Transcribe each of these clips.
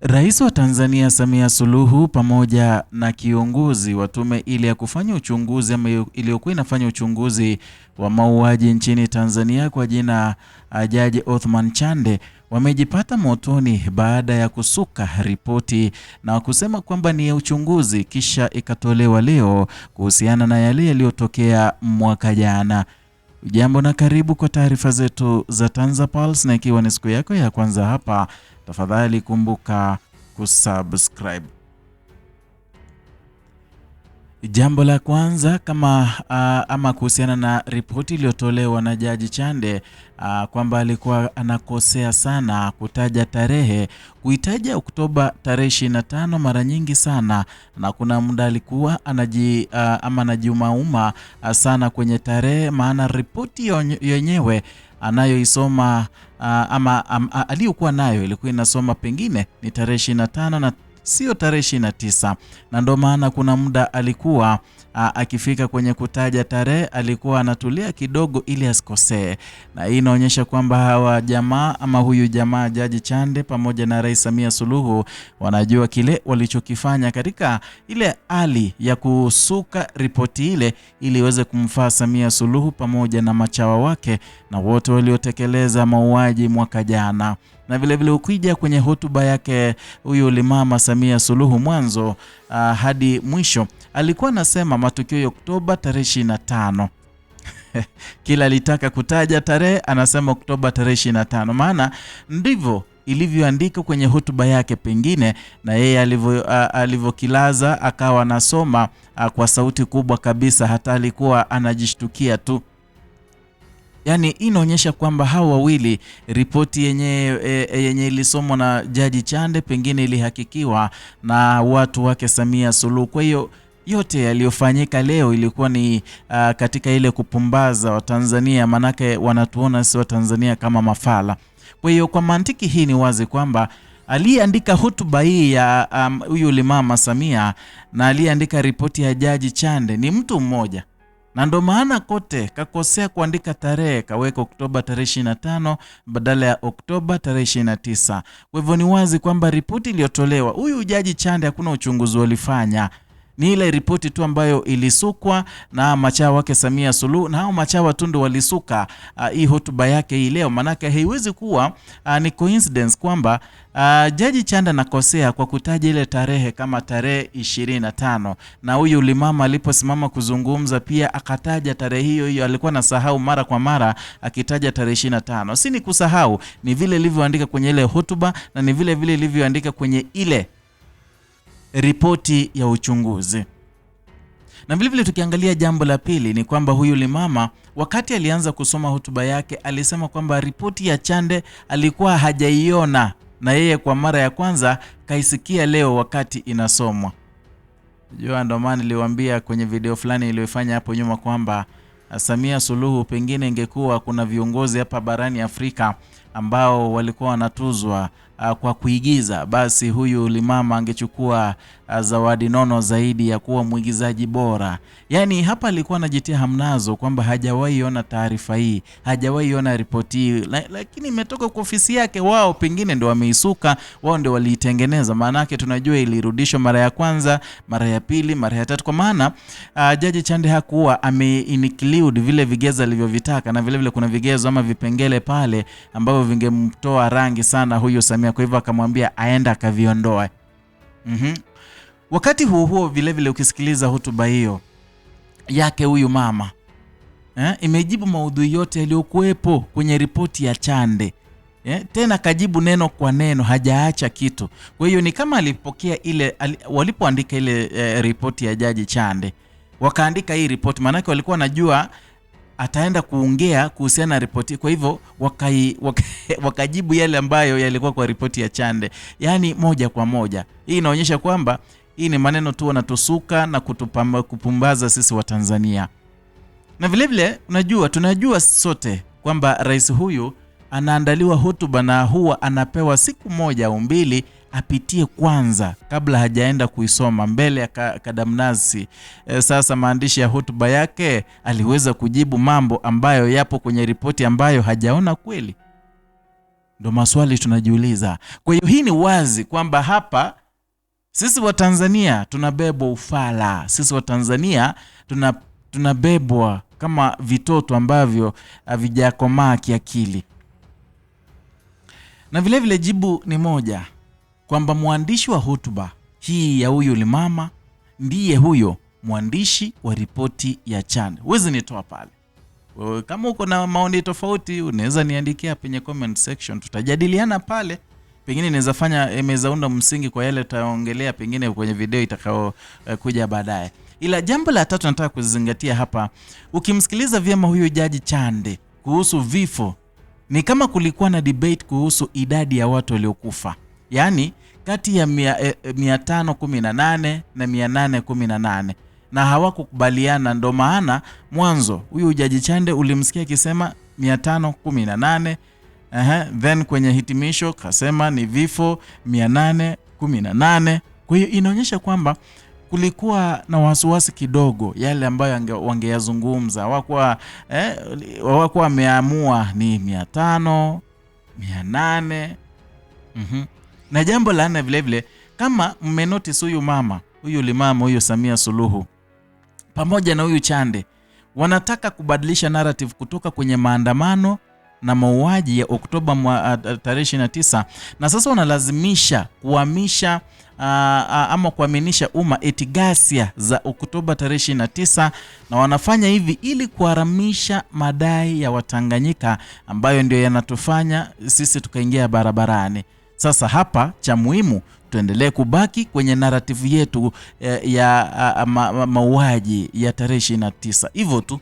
Rais wa Tanzania Samia Suluhu pamoja na kiongozi wa tume ile ya kufanya uchunguzi ama iliyokuwa inafanya uchunguzi wa mauaji nchini Tanzania kwa jina Jaji Othman Chande wamejipata motoni baada ya kusuka ripoti na kusema kwamba ni ya uchunguzi kisha ikatolewa leo kuhusiana na yale yaliyotokea mwaka jana. Jambo na karibu kwa taarifa zetu za TanzaPulse, na ikiwa ni siku yako ya kwanza hapa, tafadhali kumbuka kusubscribe. Jambo la kwanza ama kuhusiana na ripoti iliyotolewa na Jaji Chande kwamba alikuwa anakosea sana kutaja tarehe, kuitaja Oktoba tarehe 25 mara nyingi sana, na kuna muda alikuwa anajiumauma sana kwenye tarehe, maana ripoti yenyewe anayoisoma aliyokuwa nayo ilikuwa inasoma pengine ni tarehe 25 na sio tarehe 29, na ndio maana kuna muda alikuwa akifika kwenye kutaja tarehe alikuwa anatulia kidogo ili asikosee. Na hii inaonyesha kwamba hawa jamaa ama huyu jamaa Jaji Chande pamoja na Rais Samia Suluhu wanajua kile walichokifanya katika ile hali ya kusuka ripoti ile ili iweze kumfaa Samia Suluhu pamoja na machawa wake na wote waliotekeleza mauaji mwaka jana. Na vile vile ukija kwenye hotuba yake huyu Mama Samia Suluhu mwanzo hadi mwisho alikuwa anasema matukio ya Oktoba tarehe 25. Kila alitaka kutaja tarehe anasema Oktoba tarehe 25, maana ndivyo ilivyoandika kwenye hotuba yake pengine, na yeye alivyokilaza akawa anasoma kwa sauti kubwa kabisa, hata alikuwa anajishtukia tu. Yani inaonyesha kwamba hao wawili ripoti yenye ilisomwa na Jaji Chande pengine ilihakikiwa na watu wake Samia Suluhu. Kwa hiyo yote yaliyofanyika leo ilikuwa ni katika ile kupumbaza Watanzania, manake wanatuona si Watanzania kama mafala. Kwa hiyo kwa mantiki hii ni wazi kwamba aliyeandika hotuba hii ya huyu Mama Samia na aliyeandika ripoti ya Jaji Chande ni mtu mmoja, na ndo maana kote kakosea kuandika tarehe, kaweka Oktoba tarehe 25 badala ya Oktoba tarehe 29. Kwa hivyo ni wazi kwamba ripoti iliyotolewa huyu Jaji Chande hakuna uchunguzi walifanya. Ni ile ripoti tu ambayo ilisukwa na machawa wake Samia Suluhu, na hao machawa tu ndio walisuka hii hotuba yake hii leo. Manake haiwezi kuwa ni coincidence kwamba Jaji Chande nakosea kwa kutaja ile tarehe kama tarehe 25, na huyu Mama aliposimama kuzungumza pia akataja tarehe hiyo. Alikuwa nasahau mara kwa mara akitaja tarehe 25. Si ni kusahau, ni vile ilivyoandika kwenye ile hotuba na ni vile vile ilivyoandika kwenye ile ripoti ya uchunguzi. Na vile vile tukiangalia jambo la pili ni kwamba huyu Mama wakati alianza kusoma hotuba yake alisema kwamba ripoti ya Chande alikuwa hajaiona, na yeye kwa mara ya kwanza kaisikia leo wakati inasomwa. Ndio maana niliwaambia kwenye video fulani iliyofanya hapo nyuma kwamba Samia Suluhu pengine ingekuwa kuna viongozi hapa barani Afrika ambao walikuwa wanatuzwa kwa kuigiza, basi huyu Mama angechukua zawadi nono zaidi ya kuwa mwigizaji bora. Yani hapa alikuwa anajitia hamnazo kwamba hajawahi ona taarifa hii, hajawahi ona ripoti hii, lakini imetoka kwa ofisi yake. Wao pengine ndio wameisuka, wao ndio waliitengeneza. Maana yake tunajua ilirudishwa mara ya kwanza, mara ya pili, mara ya tatu, kwa maana Jaji Chande hakuwa include vile vigezo alivyovitaka, na vile vile kuna vigezo ama vipengele pale ambavyo vingemtoa rangi sana huyo Samia. Kwa hivyo akamwambia aenda akaviondoa. Wakati huo vile vile ukisikiliza hotuba hiyo yake huyu mama imejibu maudhui yote yaliyokuepo kwenye ripoti ya Chande. Tena kajibu neno kwa neno, hajaacha kitu. Kwa hiyo ni kama alipokea ile walipoandika ile ripoti ya Jaji Chande, wakaandika hii ripoti, maana yake walikuwa najua ataenda kuongea kuhusiana na ripoti. Kwa hivyo wakajibu yale ambayo yalikuwa kwa ripoti ya Chande, yani moja kwa moja. Hii inaonyesha kwamba hii ni maneno tu wanatusuka na kupumbaza sisi wa Tanzania. Na vile vile tunajua sote kwamba rais huyu anaandaliwa hotuba na huwa anapewa siku moja au mbili apitie kwanza kabla hajaenda kuisoma mbele ya kadamnasi. Sasa maandishi ya hotuba yake aliweza kujibu mambo ambayo yapo kwenye ripoti ambayo hajaona kweli. Ndio maswali tunajiuliza. Kwa hiyo hii ni wazi kwamba hapa sisi wa Tanzania tunabebwa ufala. Sisi wa Tanzania tunabebwa kama vitoto ambavyo havijakomaa kiakili. Na vile vile jibu ni moja, kwamba mwandishi wa hotuba hii ya huyu Limama ndiye huyo mwandishi wa ripoti ya Chande. Huwezi nitoa pale. Kama uko na maoni tofauti unaweza niandikia kwenye comment section, tutajadiliana pale. Pengine inaweza unda msingi kwa yale tutaongelea pengine kwenye video itakao kuja baadaye. Ila jambo la tatu nataka kuzingatia hapa, ukimsikiliza vyema huyu Jaji Chande kuhusu vifo, ni kama kulikuwa na debate kuhusu idadi ya watu waliokufa. Yaani kati ya 518 na 818 na hawakukubaliana. Ndo maana mwanzo huyu Jaji Chande ulimsikia akisema 518, then kwenye hitimisho kasema ni vifo 818. Kwa hiyo inaonyesha kwamba kulikuwa na wasiwasi kidogo yale ambayo wangeyazungumza. Hawakuwa wameamua ni 500, 800. Na jambo la nne vile vile, kama mmenotice huyu mama, huyu Limama, huyu Samia Suluhu pamoja na huyu Chande wanataka kubadilisha narrative kutoka kwenye maandamano na mauaji ya Oktoba tarehe 29, na sasa wanalazimisha kuhamisha ama kuaminisha umma eti ghasia za Oktoba tarehe 29, na wanafanya hivi ili kuharamisha madai ya Watanganyika ambayo ndio yanatufanya sisi tukaingia barabarani. Sasa hapa cha muhimu tuendelee kubaki kwenye narrative yetu ya mauaji ya tarehe 29. Hivyo tu.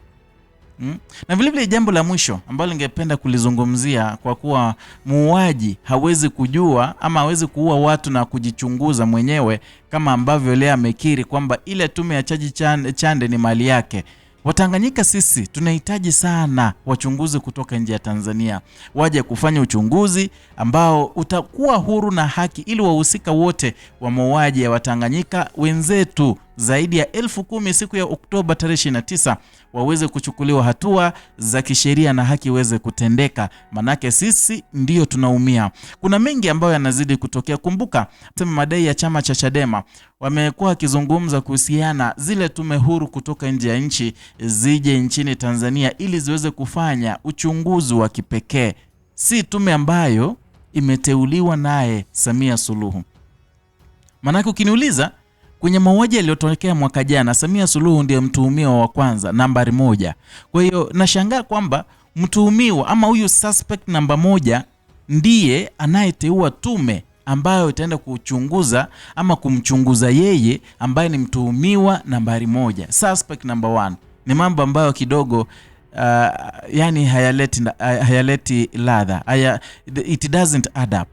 Na vile vile jambo la mwisho ambalo ningependa kulizungumzia, kwa kuwa muuaji hawezi kujua ama hawezi kuua watu na kujichunguza mwenyewe, kama ambavyo leo amekiri kwamba ile tume ya Jaji Chande ni mali yake. Watanganyika sisi tunahitaji sana wachunguzi kutoka nje ya Tanzania waje kufanya uchunguzi ambao utakuwa huru na haki, ili wahusika wote wa mauaji ya Watanganyika wenzetu zaidi ya 10,000 siku ya Oktoba tarehe 29 waweze kuchukuliwa hatua za kisheria na haki iweze kutendeka. Manake sisi ndio tunaumia. Kuna mengi ambayo yanazidi kutokea. Kumbuka madai ya chama cha Chadema, wamekuwa wakizungumza kuhusiana zile tume huru kutoka nje ya nchi zije nchini Tanzania ili ziweze kufanya uchunguzi wa kipekee, si tume ambayo imeteuliwa naye Samia Suluhu. Manake ukiniuliza, kwenye mauaji yaliyotokea mwaka jana, Samia Suluhu ndiye mtuhumiwa wa kwanza nambari 1. Kwa hiyo nashangaa kwamba mtuhumiwa ama huyu suspect namba 1 ndiye anayeteua tume ambayo itaenda kuchunguza ama kumchunguza yeye ambaye ni mtuhumiwa nambari 1, suspect number 1. Ni mambo ambayo kidogo yani hayaleti ladha. It doesn't add up.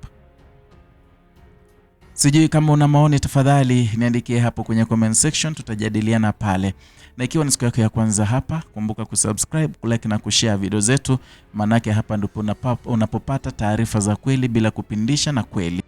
Sijui kama una maoni, tafadhali niandikie hapo kwenye comment section, tutajadiliana pale. Na ikiwa ni siku yako ya kwanza hapa, kumbuka kusubscribe, kulike na kushare video zetu, manake hapa ndipo unapopata taarifa za kweli bila kupindisha na kweli.